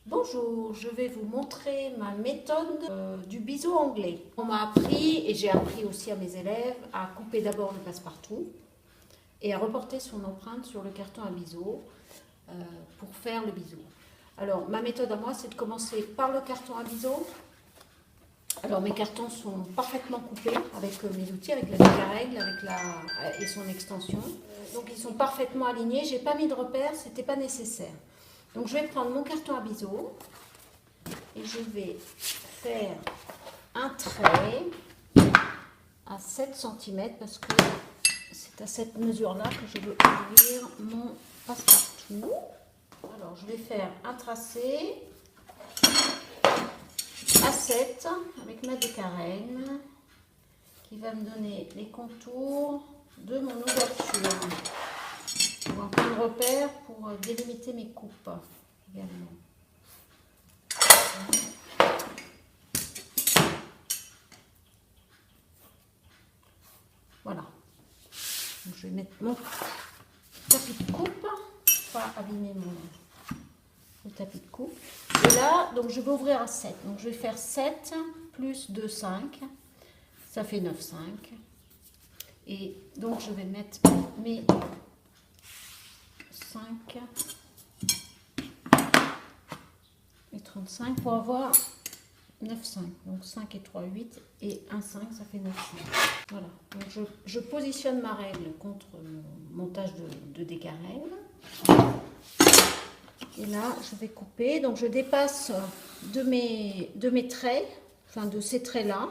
Bonjour, je vais vous montrer ma méthode du biseau anglais. On m'a appris, et j'ai appris aussi à mes élèves, à couper d'abord le passe-partout et à reporter son empreinte sur le carton à biseau pour faire le biseau. Alors, ma méthode à moi, c'est de commencer par le carton à biseau. Alors, mes cartons sont parfaitement coupés avec mes outils, avec la déca-règle et son extension. Donc, ils sont parfaitement alignés. J'ai pas mis de repère, c'était pas nécessaire. Donc, je vais prendre mon carton à biseau et je vais faire un trait à 7 cm parce que c'est à cette mesure-là que je veux ouvrir mon passe-partout. Alors, je vais faire un tracé à 7 avec ma déca-règle qui va me donner les contours de mon ouverture. Pour un point de repère pour délimiter mes coupes également. Voilà. Donc, je vais mettre mon tapis de coupe pour pas abîmer le tapis de coupe. Et là, donc je vais ouvrir à 7. Donc je vais faire 7 plus 2, 5. Ça fait 9, 5. Et donc je vais mettre mes 5 et 35 pour avoir 9, 5. Donc 5 et 3, 8 et 1, 5, ça fait 9, 5. Voilà. Donc je positionne ma règle contre mon montage de déca-règle. Et là, je vais couper. Donc je dépasse de mes traits, enfin de ces traits-là,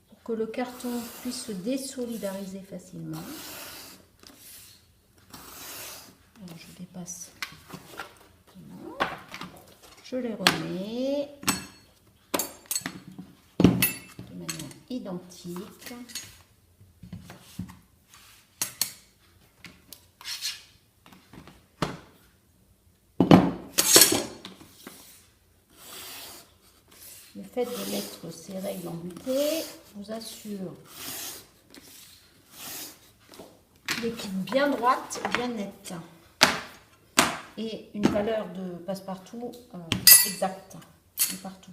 pour que le carton puisse se désolidariser facilement. Alors je dépasse. Voilà. Je les remets de manière identique. Le fait de mettre ces règles en butée vous assure des coupes bien droites, bien nettes et une valeur de passe-partout exacte de partout.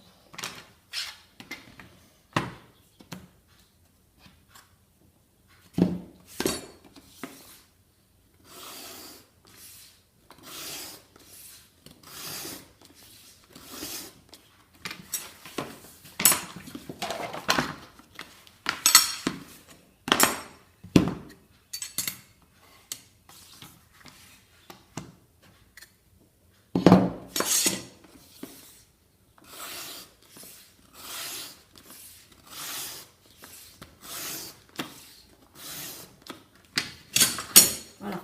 Voilà.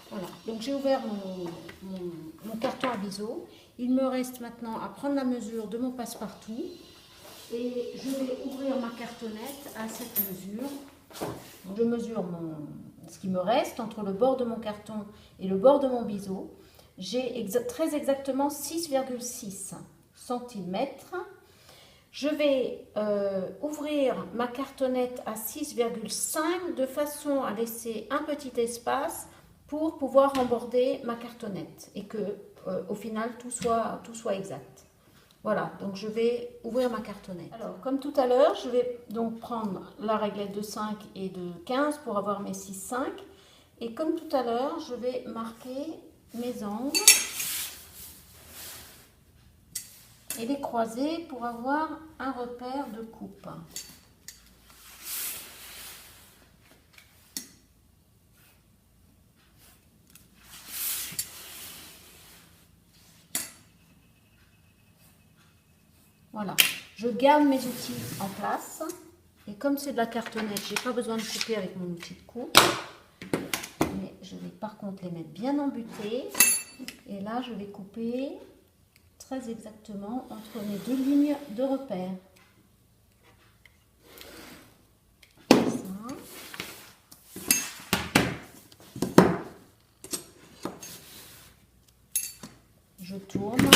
Voilà. Donc j'ai ouvert mon carton à biseau. Il me reste maintenant à prendre la mesure de mon passe-partout et je vais ouvrir ma cartonnette à cette mesure. Donc je mesure ce qui me reste entre le bord de mon carton et le bord de mon biseau. J'ai très exactement 6,6 cm. Je vais ouvrir ma cartonnette à 6,5 de façon à laisser un petit espace pour pouvoir emborder ma cartonnette et que au final tout soit exact. Voilà, donc je vais ouvrir ma cartonnette. Alors, comme tout à l'heure, je vais donc prendre la réglette de 5 et de 15 pour avoir mes 6,5. Et comme tout à l'heure, je vais marquer mes angles et les croiser pour avoir un repère de coupe. Voilà, je garde mes outils en place et comme c'est de la cartonnette, je n'ai pas besoin de couper avec mon outil de coupe, mais je vais par contre les mettre bien embutées et là je vais couper très exactement entre mes deux lignes de repère. Comme ça. Je tourne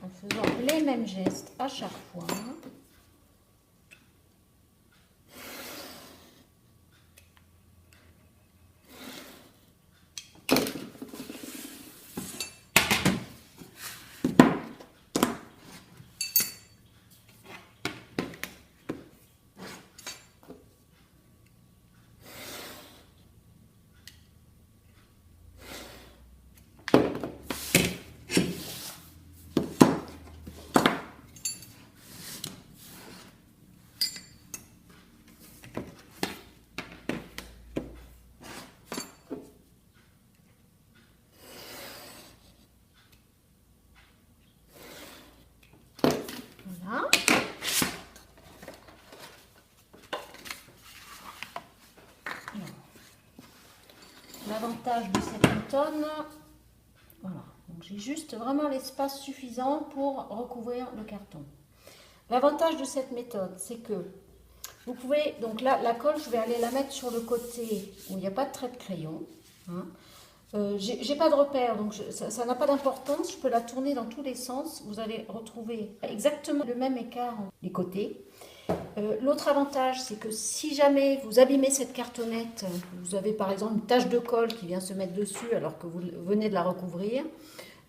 en faisant faire les mêmes gestes à chaque fois. Voilà. L'avantage de cette méthode, voilà, donc j'ai juste vraiment l'espace suffisant pour recouvrir le carton. L'avantage de cette méthode, c'est que vous pouvez, donc là, la colle, je vais aller la mettre sur le côté où il n'y a pas de trait de crayon. Hein. J'ai pas de repère, donc ça n'a pas d'importance. Je peux la tourner dans tous les sens. Vous allez retrouver exactement le même écart les côtés. L'autre avantage, c'est que si jamais vous abîmez cette cartonnette, vous avez par exemple une tache de colle qui vient se mettre dessus alors que vous venez de la recouvrir,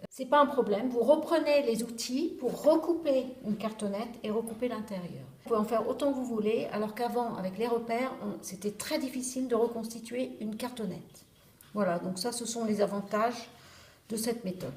c'est pas un problème. Vous reprenez les outils pour recouper une cartonnette et recouper l'intérieur. Vous pouvez en faire autant que vous voulez, alors qu'avant, avec les repères, c'était très difficile de reconstituer une cartonnette. Voilà, donc ça, ce sont les avantages de cette méthode.